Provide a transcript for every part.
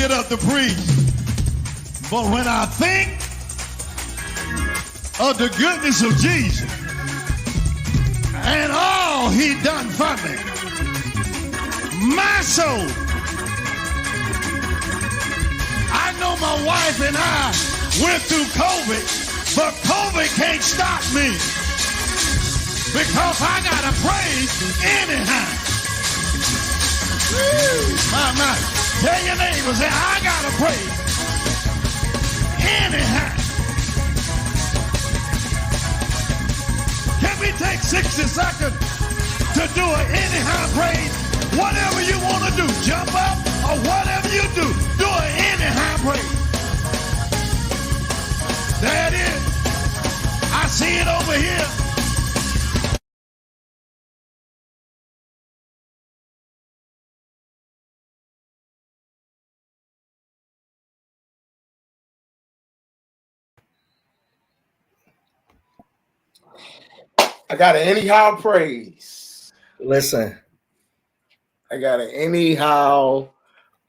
get up to preach. But when I think of the goodness of Jesus and all he done for me, my soul, I know my wife and I went through COVID, but COVID can't stop me because I got to praise anyhow. My. Tell your neighbor, say, I got to praise anyhow. Can we take 60 seconds to do an anyhow praise? Whatever you want to do, jump up or whatever you do an anyhow praise. There it is. I see it over here. I got an anyhow praise. Listen. I got an anyhow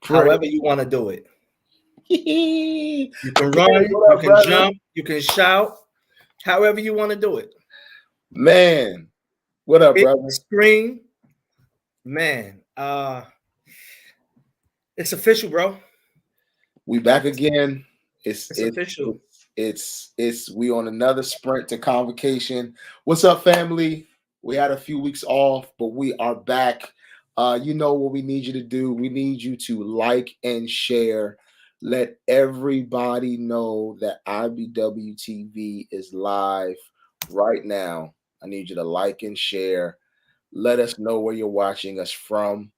praise. However you want to do it. You can run, you can jump, you can shout. However you want to do it. Man. What up, brother? Scream. Man. It's official, bro. We back again. It's official. It's we on another sprint to Convocation. What's up, family? We had a few weeks off, but we are back. You know what we need you to do. We need you to like and share. Let everybody know that IBW TV is live right now. I need you to like and share. Let us know where you're watching us from.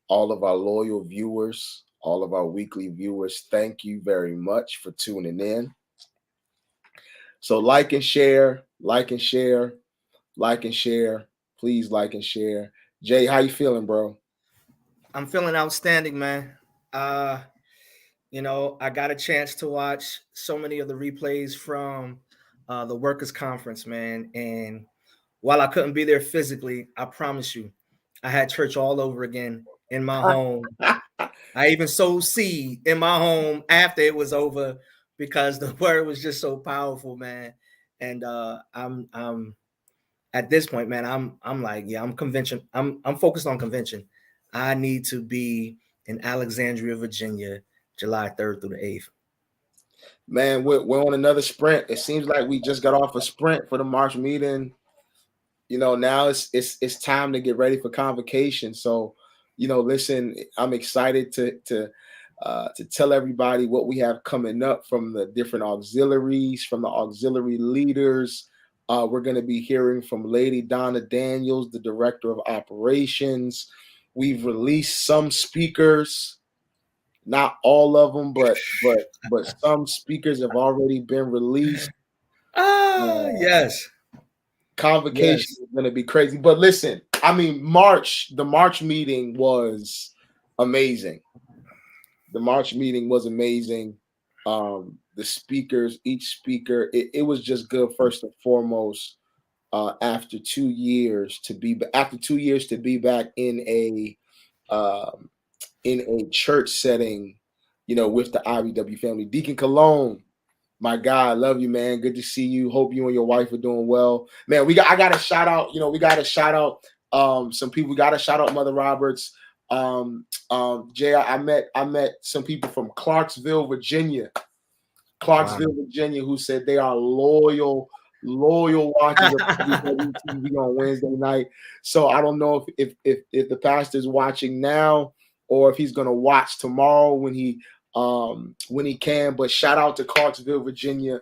All of our loyal viewers, all of our weekly viewers, thank you very much for tuning in. So like and share, like and share, like and share. Please like and share. Jay, how you feeling, bro? I'm feeling outstanding, man. You know, I got a chance to watch so many of the replays from the workers' conference, man. And while I couldn't be there physically, I promise you, I had church all over again in my home. I even sowed seed in my home after it was over because the word was just so powerful, man. And I'm at this point, man, I'm like, yeah, I'm convention. I'm focused on convention. I need to be in Alexandria, Virginia, July 3rd through the 8th. Man, we're on another sprint. It seems like we just got off a sprint for the March meeting. You know, now it's time to get ready for Convocation. So, you know, listen, I'm excited to tell everybody what we have coming up from the different auxiliaries, from the auxiliary leaders. We're going to be hearing from Lady Donna Daniels, the director of operations. We've released some speakers, not all of them, but some speakers have already been released. Yes. Convocation is going to be crazy. But listen, I mean, the March meeting was amazing. The March meeting was amazing. The speakers, each speaker, it was just good. First and foremost, after 2 years to be back in a church setting, you know, with the IBW family. Deacon Cologne, my guy, I love you, man. Good to see you. Hope you and your wife are doing well, man. I got to shout out. You know, we got to shout out some people. We got to shout out Mother Roberts. Jay, I met some people from Clarksville, Virginia, who said they are loyal watchers of TV on Wednesday night. So I don't know if the pastor's watching now or if he's gonna watch tomorrow when he can. But shout out to Clarksville, Virginia.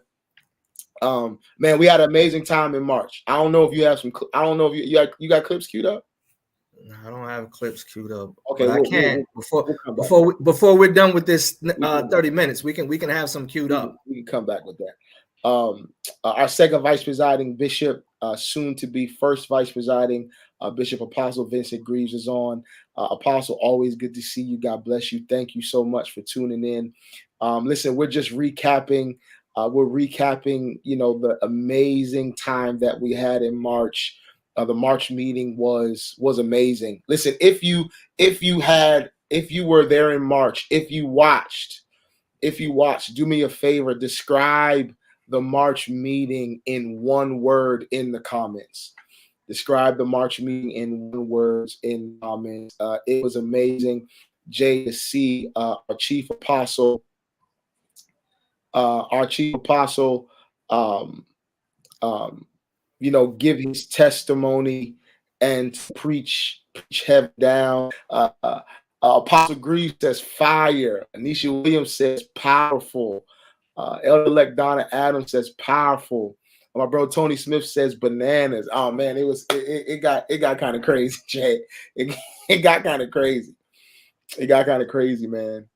Man, we had an amazing time in March. I don't know if you have some. I don't know if you got clips queued up. I don't have clips queued up. Okay, I can before we're done with this 30 minutes. We can have some queued up. We can come back with that. Our second vice presiding bishop, soon to be first vice presiding Bishop Apostle Vincent Greaves is on. Apostle, always good to see you. God bless you. Thank you so much for tuning in. Listen, we're just recapping. You know, the amazing time that we had in March. The March meeting was amazing. Listen, if you had if you were there in March, if you watched, do me a favor, describe the March meeting in one word in the comments. Describe the March meeting in one word in the comments. It was amazing, Jay, to see our chief apostle, um, give his testimony and preach heaven down. Apostle Greaves says fire. Anisha Williams says powerful. Elder-elect Donna Adams says powerful. My bro Tony Smith says bananas. Oh man, it got kind of crazy, Jay. It got kind of crazy. It got kind of crazy, man.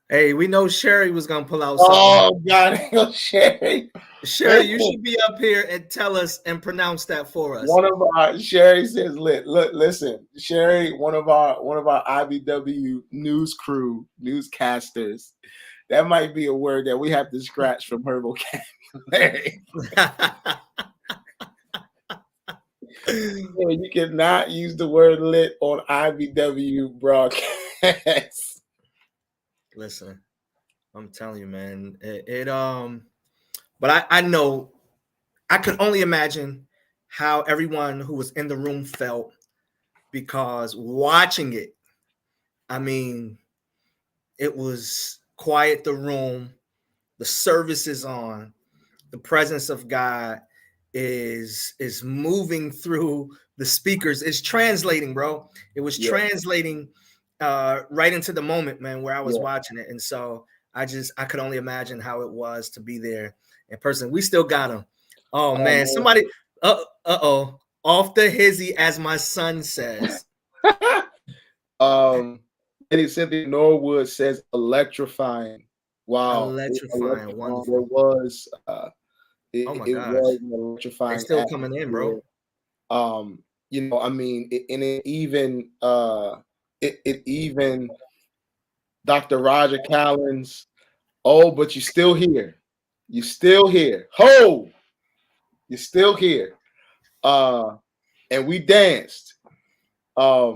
Hey, we know Sherry was gonna pull out something. Oh God, Sherry. Sherry, you should be up here and tell us and pronounce that for us. One of our Sherry says, "Look, listen, Sherry, one of our IBW news crew newscasters. That might be a word that we have to scratch from her vocabulary. You cannot use the word lit on IBW broadcast." Listen, I'm telling you, man. But I know, I could only imagine how everyone who was in the room felt, because watching it, I mean, it was quiet the room, the service is on, the presence of God is moving through the speakers. It's translating, bro. It was translating right into the moment, man, where I was watching it. And so I could only imagine how it was to be there in person. We still got him. Oh man, somebody, off the hizzy, as my son says. Eddie Cynthia Norwood says electrifying. Wow, electrifying. Wonderful. It was. It gosh, was an electrifying. They're still coming in, bro. I mean, it even Dr. Roger Callens. Oh, but you're still here. You're still here. Ho! You're still here. And we danced. I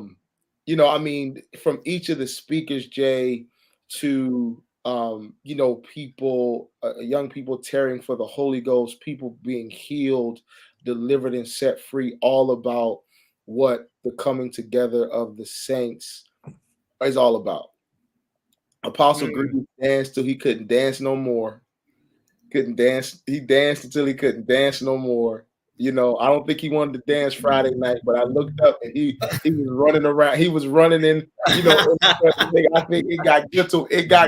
mean, from each of the speakers, Jay, to people, young people tearing for the Holy Ghost, people being healed, delivered, and set free, all about what the coming together of the saints is all about. Apostle Greaves danced till he couldn't dance no more. Couldn't dance. He danced until he couldn't dance no more. I don't think he wanted to dance Friday night, but I looked up and he was running around. He was running in, I think it got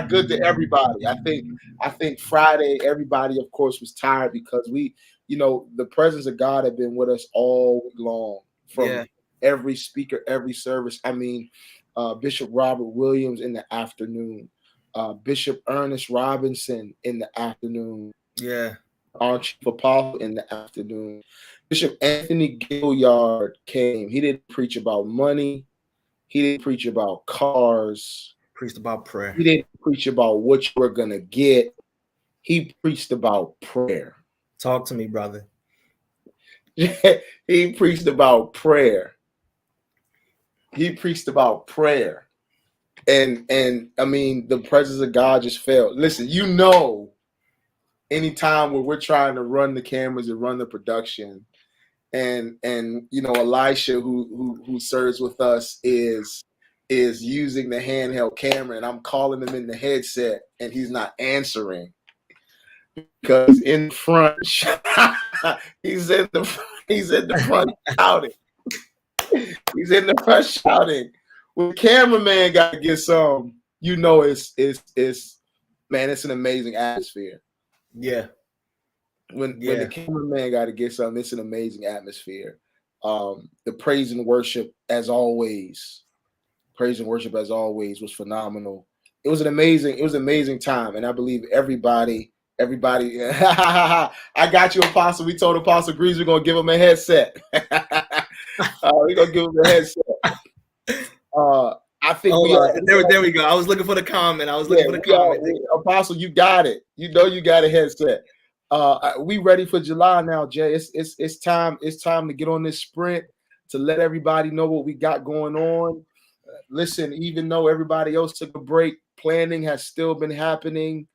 good to everybody. I think Friday, everybody, of course, was tired because the presence of God had been with us all week long, from every speaker, every service. I mean, Bishop Robert Williams in the afternoon, Bishop Ernest Robinson in the afternoon. Yeah. Our chief apostle in the afternoon. Bishop Anthony Gilliard came. He didn't preach about money. He didn't preach about cars. Preached about prayer. He didn't preach about what you were going to get. He preached about prayer. Talk to me, brother. He preached about prayer. He preached about prayer. And I mean, the presence of God just fell. Listen, anytime where we're trying to run the cameras and run the production, and Elisha, who serves with us, is using the handheld camera, and I'm calling him in the headset, and he's not answering because in front he's in the front shouting. He's in the front shouting. When the cameraman got to get some, it's man, it's an amazing atmosphere. Yeah. When the cameraman got to get something, it's an amazing atmosphere. The praise and worship, as always, was phenomenal. It was an amazing time, and I believe everybody. I got you, Apostle. We told Apostle Greaves we're gonna give him a headset. We're gonna give him a headset. I think there we go. I was looking for the comment. Apostle, you got it. You got a headset. We ready for July now, Jay. It's time to get on this sprint, to let everybody know what we got going on. listen, even though everybody else took a break, planning has still been happening.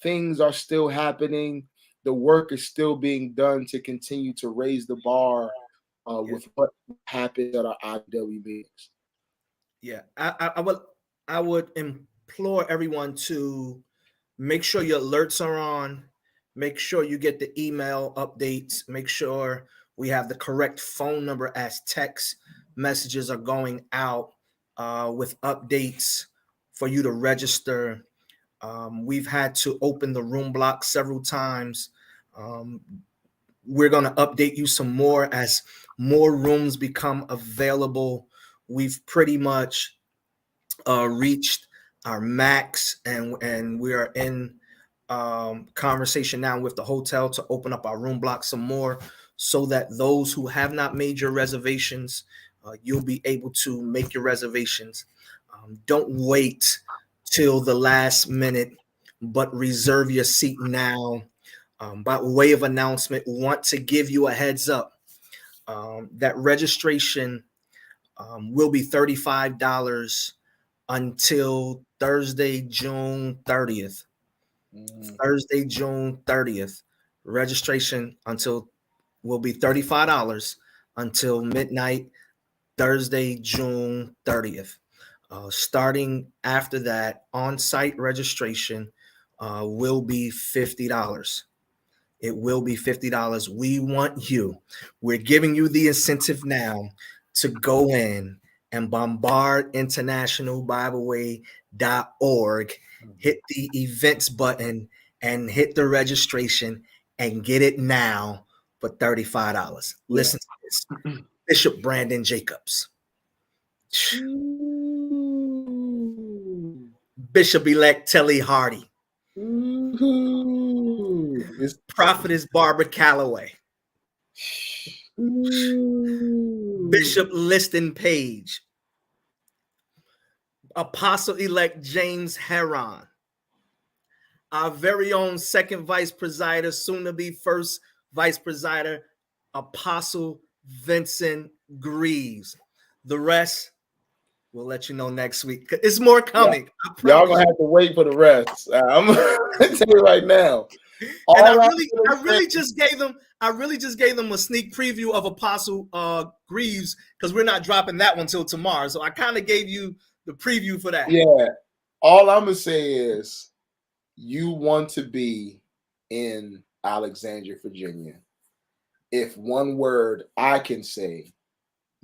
Things are still happening. The work is still being done to continue to raise the bar with what happens at our IW meetings. Yeah, I would implore everyone to make sure your alerts are on. Make sure you get the email updates. Make sure we have the correct phone number as text messages are going out with updates for you to register. We've had to open the room block several times. We're going to update you some more as more rooms become available. We've pretty much reached our max, and we are in conversation now with the hotel to open up our room block some more, so that those who have not made your reservations, you'll be able to make your reservations. Don't wait till the last minute, but reserve your seat now. By way of announcement, want to give you a heads up that registration will be $35 until Thursday, June 30th. Thursday, June 30th. Registration will be $35 until midnight, Thursday, June 30th. Starting after that, on-site registration will be $50. It will be $50. We want you. We're giving you the incentive now to go in and bombard internationalbibleway.org, hit the events button and hit the registration and get it now for $35. Listen to this. Bishop Brandon Jacobs. Bishop-elect Telly Hardy. Prophetess Barbara Calloway. Bishop Liston Page. Apostle-elect James Heron. Our very own second vice presider, soon to be first vice presider, Apostle Vincent Greaves. The rest, we'll let you know next week. It's more coming. Y'all gonna have to wait for the rest. I'm gonna tell you right now. And I really just gave them a sneak preview of Apostle Greaves, because we're not dropping that one till tomorrow. So I kind of gave you the preview for that. Yeah. All I'm gonna say is, you want to be in Alexandria, Virginia. If one word I can say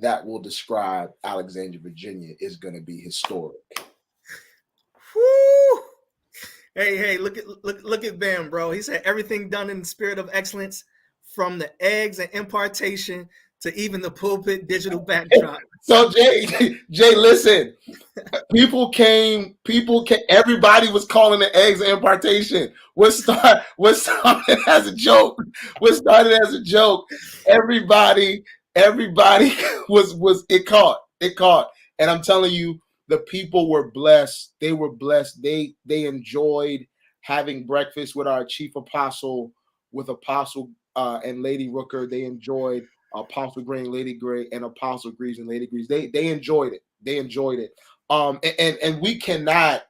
that will describe Alexandria, Virginia, is going to be historic. Woo! Hey, look at Ben, bro. He said everything done in the spirit of excellence, from the eggs and impartation to even the pulpit digital backdrop. So Jay, listen. People came. Everybody was calling the eggs and impartation. What started as a joke? Everybody was it caught. And I'm telling you, the people were blessed. They were blessed. They enjoyed having breakfast with our chief apostle, with Apostle and Lady Rooker. They enjoyed Apostle Gray and Lady Gray, and Apostle Greaves and Lady Greaves. They enjoyed it. And we cannot,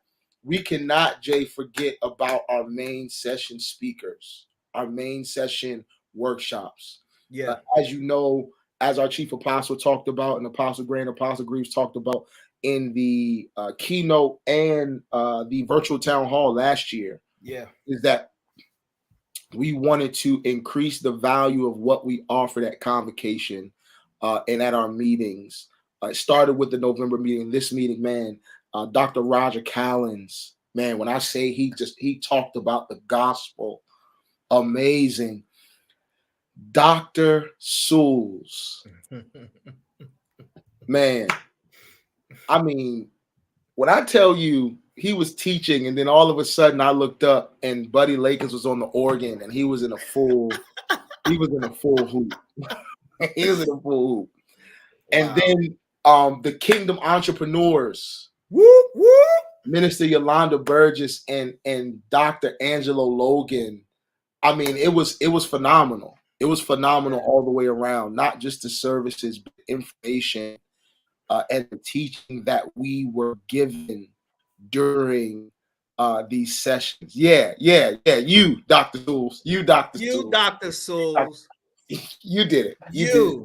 Jay, forget about our main session speakers, our main session workshops. Yeah. As you know, as our chief apostle talked about, and Apostle Gray and Apostle Greaves talked about in the keynote and the virtual town hall last year, is that we wanted to increase the value of what we offered at Convocation and at our meetings. It started with the November meeting. This meeting, man, Dr. Roger Callens, man, when I say he talked about the gospel, amazing. Dr. Sewell's, man, I mean, when I tell you he was teaching, and then all of a sudden I looked up and Buddy Lakers was on the organ, and he was in a full hoop. He was in a full hoop. And Wow. then the Kingdom Entrepreneurs, Minister Yolanda Burgess and Dr. Angelo Logan. I mean, it was phenomenal. It was phenomenal all the way around, not just the services, but information. and the teaching that we were given during these sessions. Yeah. You, Dr. Seuss. You, Dr. You, Seuss. Dr. Souls. You did it. You did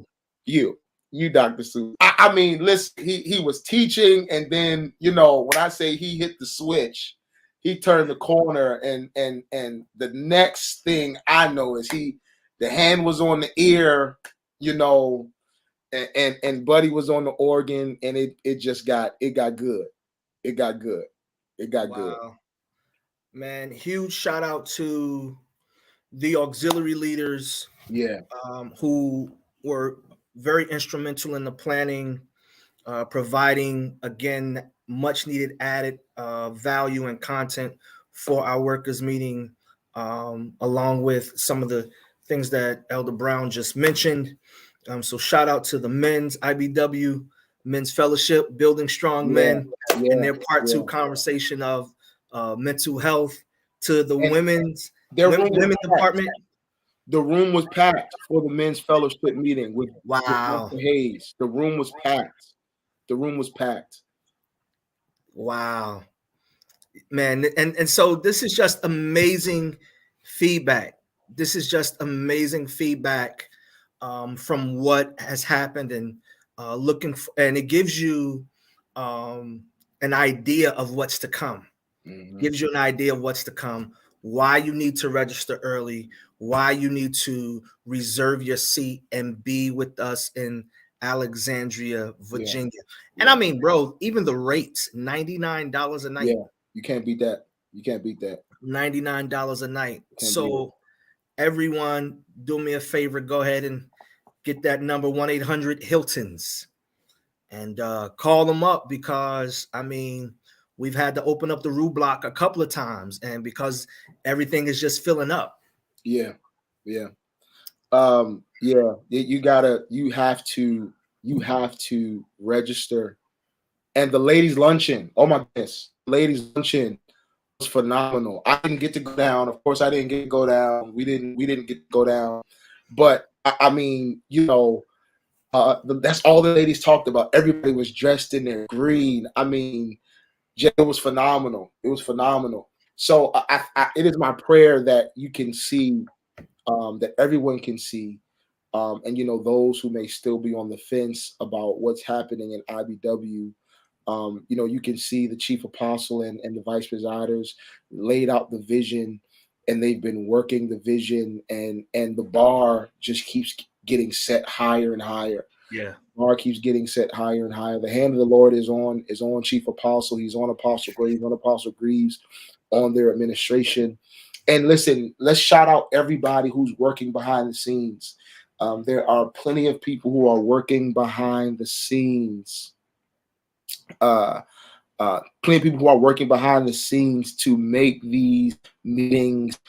it. You, Dr. Seuss. I mean, listen, he was teaching, and then, you know, when I say he hit the switch, he turned the corner, and the next thing I know is the hand was on the ear, you know, and Buddy was on the organ, and it got good. It got good. It got good. Man, huge shout out to the auxiliary leaders, Yeah. who were very instrumental in the planning, providing, again, much needed added value and content for our workers meeting, along with some of the things that Elder Brown just mentioned. So shout out to the men's IBW Men's Fellowship, Building Strong Men, in their part 2 conversation of mental health, to the women's department. The room was packed for the men's fellowship meeting with Mr. Hayes. The room was packed. Wow, man. And so this is just amazing feedback. From what has happened, and and it gives you an idea of what's to come. Gives you an idea of what's to come, why you need to register early, why you need to reserve your seat and be with us in Alexandria, Virginia. And I mean, bro, even the rates, $99 a night. Yeah, you can't beat that. $99 a night. So everyone, do me a favor, go ahead and get that number, 1-800-HILTONS, and call them up, because I mean, we've had to open up the Rue Block a couple of times, and because everything is just filling up. You have to register. And the ladies' luncheon, oh my goodness, ladies' luncheon was phenomenal. I didn't get to go down. Of course, I didn't get to go down. We didn't get to go down. But I mean, you know, that's all the ladies talked about. Everybody was dressed in their green. I mean, it was phenomenal. So it is my prayer that you can see, that everyone can see, and, you know, those who may still be on the fence about what's happening in IBW, you know, you can see the chief apostle and the vice presiders laid out the vision, and they've been working the vision, and the bar just keeps getting set higher and higher. Yeah. Bar keeps getting set higher and higher. The hand of the Lord is on Chief Apostle. He's on Apostle Graves, on Apostle Greaves, on their administration. And listen, let's shout out everybody who's working behind the scenes. There are plenty of people who are working behind the scenes. Plenty of people who are working behind the scenes to make these meetings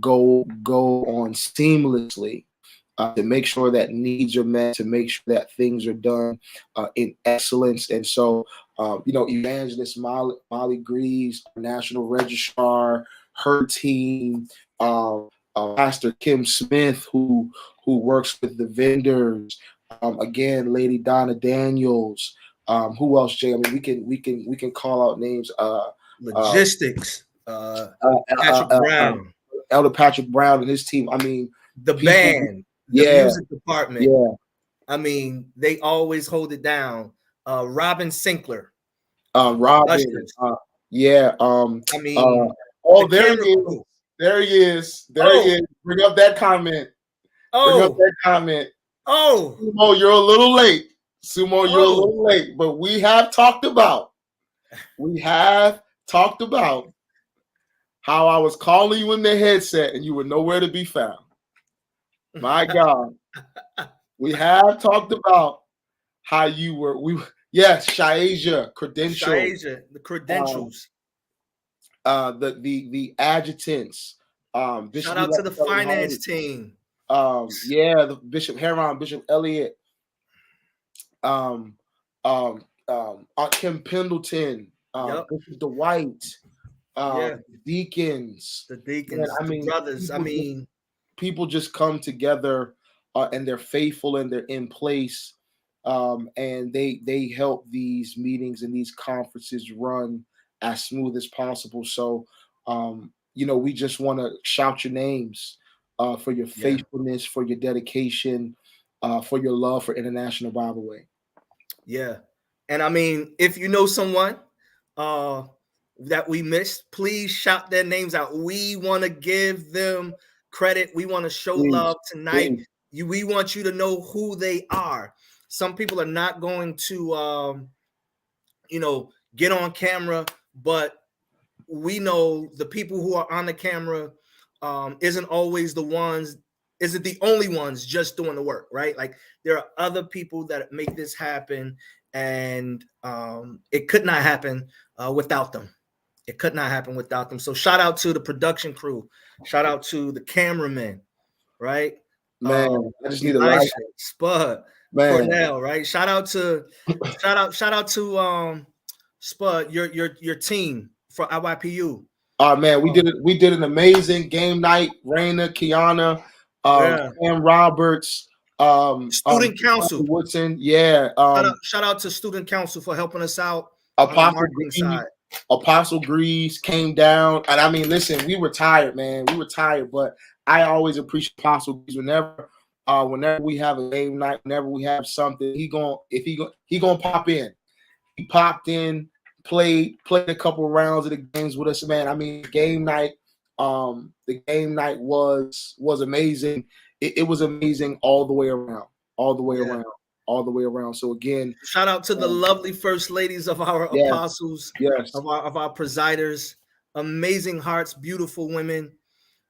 go on seamlessly. To make sure that needs are met, to make sure that things are done in excellence. And so, you know, Evangelist Molly Greaves, National Registrar, her team, Pastor Kim Smith, who works with the vendors, again, Lady Donna Daniels, who else, Jay? I mean, we can call out names. Logistics, Patrick Brown, Elder Patrick Brown and his team. I mean, the band. The music department. Yeah. I mean, they always hold it down. Robin Sinkler. Robin. I mean, there he is. There he is. Bring up that comment. Oh, Sumo, you're a little late. You're a little late. But we have talked about how I was calling you in the headset and you were nowhere to be found. My God, we have talked about how you were. Shaija, the credentials, the adjutants. Shout out to the finance team. The Bishop Heron, Bishop Elliott, Aunt Kim Pendleton, Bishop Dwight, deacons, the brothers. People just come together, and they're faithful and they're in place, and they help these meetings and these conferences run as smooth as possible. So, we just want to shout your names for your Yeah. faithfulness, for your dedication, for your love for International Bible Way. Yeah. And I mean, if you know someone uh that we missed, please shout their names out. We want to give them credit. We want to show Please, love tonight. please. We want you to know who they are. Some people are not going to get on camera, but we know the people who are on the camera isn't always isn't the only ones just doing the work, right? Like there are other people that make this happen, and it could not happen without them. It could not happen without them. So shout out to the production crew, shout out to the cameramen, right? Man, I just need a light. Elisha, Spud, Man, Cornell, right? Shout out to Spud, your team for IYPU. man, we did an amazing game night. Raina, Kiana, Yeah. Sam Roberts, Student council. Woodson, yeah. Shout out to student council for helping us out Apostle on the marketing Green, side. Apostle Grease came down, and I mean, listen, we were tired, man. We were tired, but I always appreciate Apostle Grease whenever we have a game night, whenever we have something, he gonna pop in. He popped in, played a couple of rounds of the games with us, man. I mean, game night was amazing. It was amazing all the way around, all the way around, all the way around. So again, shout out to the lovely first ladies of our apostles, of our presiders, amazing hearts, beautiful women,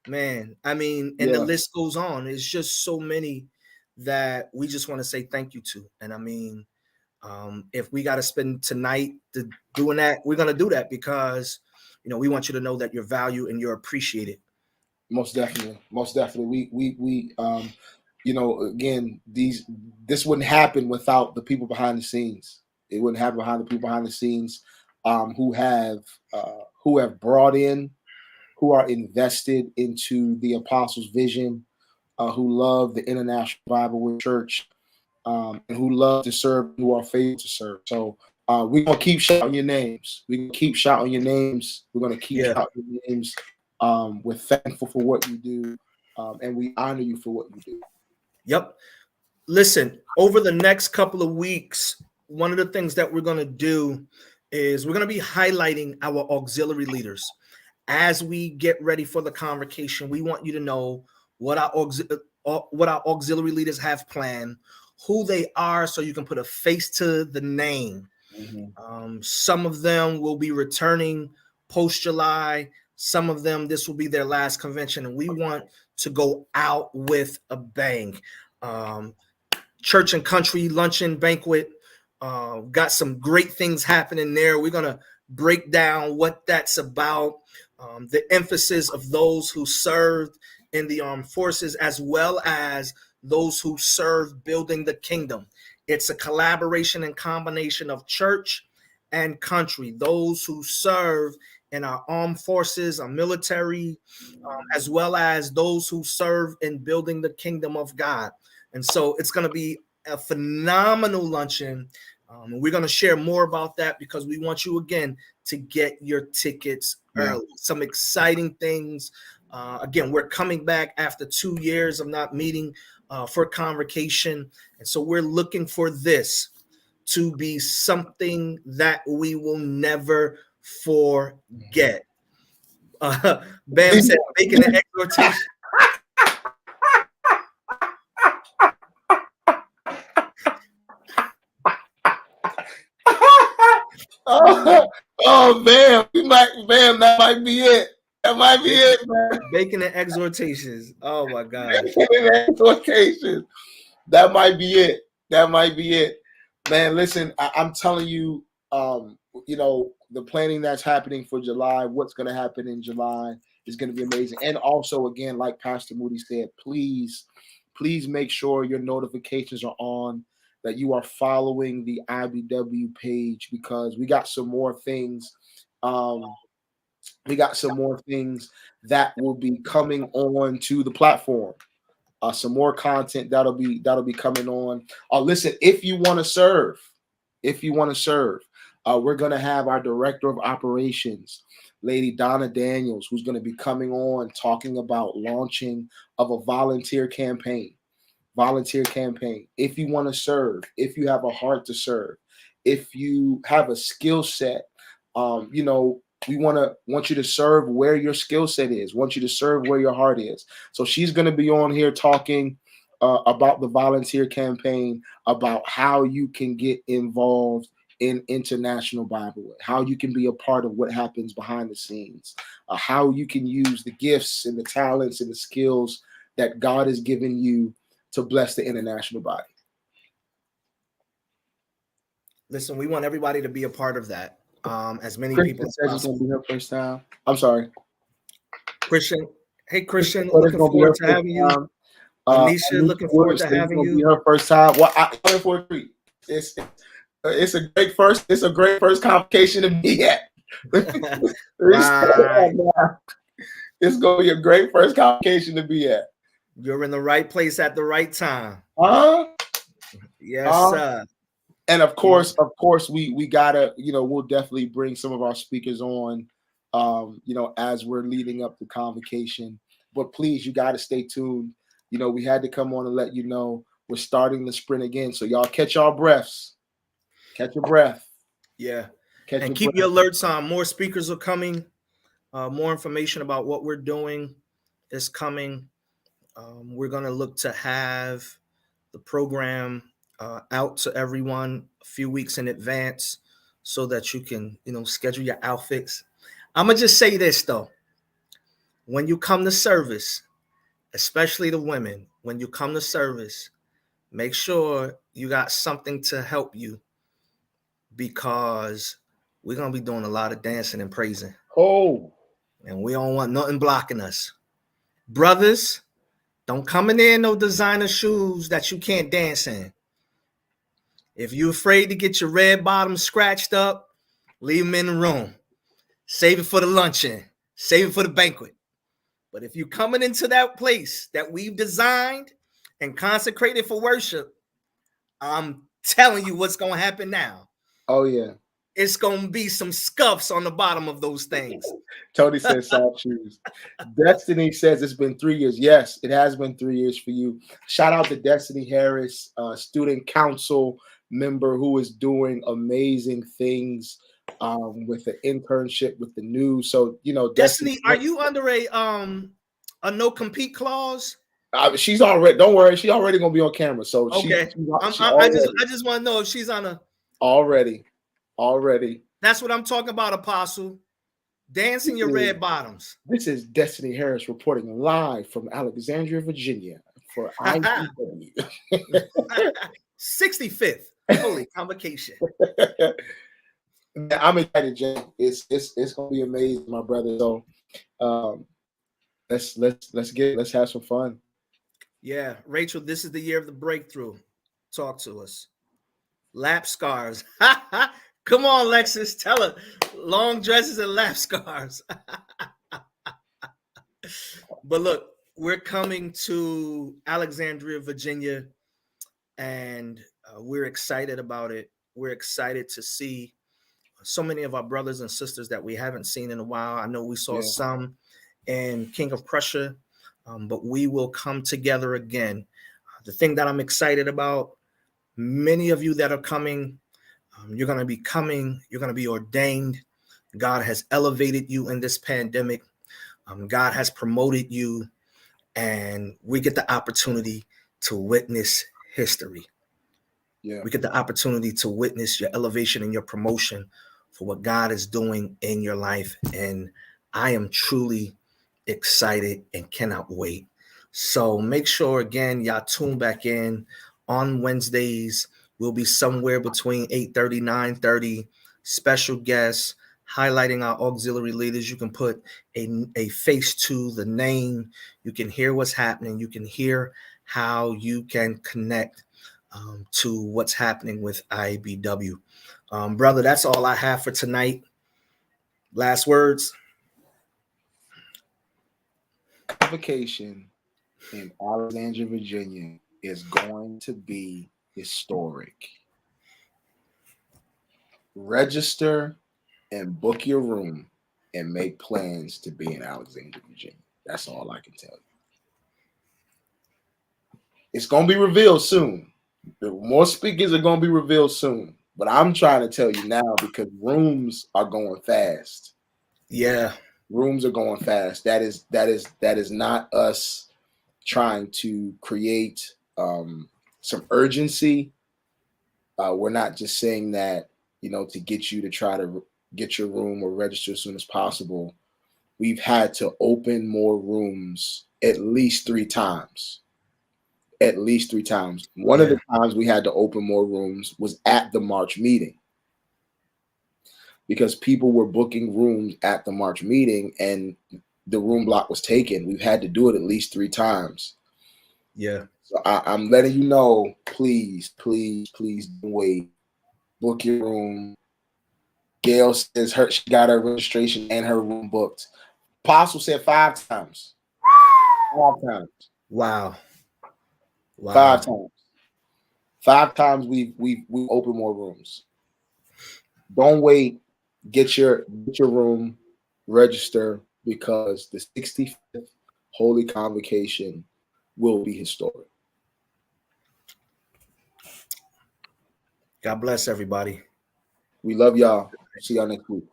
man. I mean, and the list goes on. It's just so many that we just want to say thank you to. And I mean, if we got to spend tonight doing that, we're going to do that because, we want you to know that you're valued and you're appreciated. Most definitely. We again, this wouldn't happen without the people behind the scenes. It wouldn't happen behind the people behind the scenes who have brought in, who are invested into the apostles' vision, who love the International Bible Church, and who love to serve, who are faithful to serve. So we're gonna keep shouting your names. We're gonna keep shouting your names. We're gonna keep shouting your names. We're thankful for what you do, and we honor you for what you do. Yep. Listen, over the next couple of weeks, one of the things that we're going to do is we're going to be highlighting our auxiliary leaders. As we get ready for the convocation, we want you to know what our auxiliary leaders have planned, who they are, so you can put a face to the name. Mm-hmm. Some of them will be returning post-July. Some of them, this will be their last convention, and we want to go out with a bang. Church and country luncheon banquet. Got some great things happening there. We're going to break down what that's about. The emphasis of those who served in the armed forces, as well as those who served building the kingdom. It's a collaboration and combination of church and country. Those who serve in our armed forces, our military, as well as those who serve in building the kingdom of God. And so it's going to be a phenomenal luncheon. And we're going to share more about that because we want you, again, to get your tickets early. Some exciting things. Again, we're coming back after 2 years of not meeting for Convocation. And so we're looking for this to be something that we will never forget. Bam said, making an exhortation. Man, that might be it. That might be it, man. Bacon and exhortations. Oh my God. Exhortations. That might be it. That might be it. Man, listen, I'm telling you, the planning that's happening for July, what's going to happen in July is going to be amazing. And also, again, like Pastor Moody said, please make sure your notifications are on, that you are following the IBW page, because we got some more things. We got some more things that will be coming on to the platform. some more content that'll be coming on. Listen, if you want to serve, we're gonna have our director of operations, Lady Donna Daniels, who's going to be coming on talking about launching of a volunteer campaign. If you want to serve, if you have a heart to serve, if you have a skill set, we want you to serve where your skill set is, want you to serve where your heart is. So she's going to be on here talking about the volunteer campaign, about how you can get involved in International Bible Way, how you can be a part of what happens behind the scenes, how you can use the gifts and the talents and the skills that God has given you to bless the international body. Listen, we want everybody to be a part of that. As many Christian people as says it's possible. going to be her first time. I'm sorry. Christian, hey Christian, looking forward to having you. Anisha, looking forward to having you. Be her first time. Well, I'm for a treat. It's a great first convocation to be at. Right. It's going to be a great first convocation to be at. You're in the right place at the right time. Yes, sir. And of course, we gotta, we'll definitely bring some of our speakers on, as we're leading up to convocation. But please, you got to stay tuned. We had to come on and let you know we're starting the sprint again. So y'all catch your breaths. Catch your breath. Yeah. And keep your alerts on. More speakers are coming. More information about what we're doing is coming. We're going to look to have the program out to everyone a few weeks in advance so that you can, schedule your outfits. I'm going to just say this, though. When you come to service, especially the women, when you come to service, make sure you got something to help you, because we're going to be doing a lot of dancing and praising. Oh. And we don't want nothing blocking us. Brothers, don't come in there in no designer shoes that you can't dance in. If you're afraid to get your red bottoms scratched up, leave them in the room. Save it for the luncheon. Save it for the banquet. But if you're coming into that place that we've designed and consecrated for worship, I'm telling you what's going to happen now. Oh, yeah. It's going to be some scuffs on the bottom of those things. Tony says soft shoes. Destiny says it's been 3 years. Yes, it has been 3 years for you. Shout out to Destiny Harris, student council member who is doing amazing things with the internship with the news. So, Destiny, are you under a no compete clause? She's already. Don't worry, she's already gonna be on camera. So okay, I just want to know if she's on a already. That's what I'm talking about, Apostle. Dancing your red bottoms. This is Destiny Harris reporting live from Alexandria, Virginia for IPW. 65th Holy Convocation. I'm excited, Jay. It's gonna be amazing, my brother. So let's have some fun. Yeah, Rachel, this is the year of the breakthrough. Talk to us. Lap scars. Come on, Lexus. Tell her. Long dresses and lap scars. But look, we're coming to Alexandria, Virginia, and we're excited about it. We're excited to see so many of our brothers and sisters that we haven't seen in a while. I know we saw some in King of Prussia, but we will come together again. The thing that I'm excited about, many of you that are coming, you're going to be coming, you're going to be ordained. God has elevated you in this pandemic. God has promoted you, and we get the opportunity to witness history. Yeah. We get the opportunity to witness your elevation and your promotion for what God is doing in your life. And I am truly excited and cannot wait. So make sure, again, y'all tune back in on Wednesdays. We'll be somewhere between 8:30, 9:30. Special guests highlighting our auxiliary leaders. You can put a face to the name. You can hear what's happening. You can hear how you can connect to what's happening with IBW. Brother, that's all I have for tonight. Last words. Convocation in Alexandria, Virginia is going to be historic. Register and book your room and make plans to be in Alexandria, Virginia. That's all I can tell you. It's going to be revealed soon. More speakers are going to be revealed soon. But I'm trying to tell you now because rooms are going fast. Yeah. Rooms are going fast. That is not us trying to create some urgency. We're not just saying that, to get you to try to get your room or register as soon as possible. We've had to open more rooms at least 3 times. At least 3 times. One of the times we had to open more rooms was at the March meeting because people were booking rooms at the March meeting and the room block was taken. We've had to do it at least 3 times. Yeah. So I'm letting you know, please, please, please don't wait. Book your room. Gail says she got her registration and her room booked. Apostle said 5 times. 5 times. Wow. 5 times. 5 times we opened more rooms. Don't wait. Get your room, register because the 65th Holy Convocation will be historic. God bless everybody. We love y'all. See y'all next week.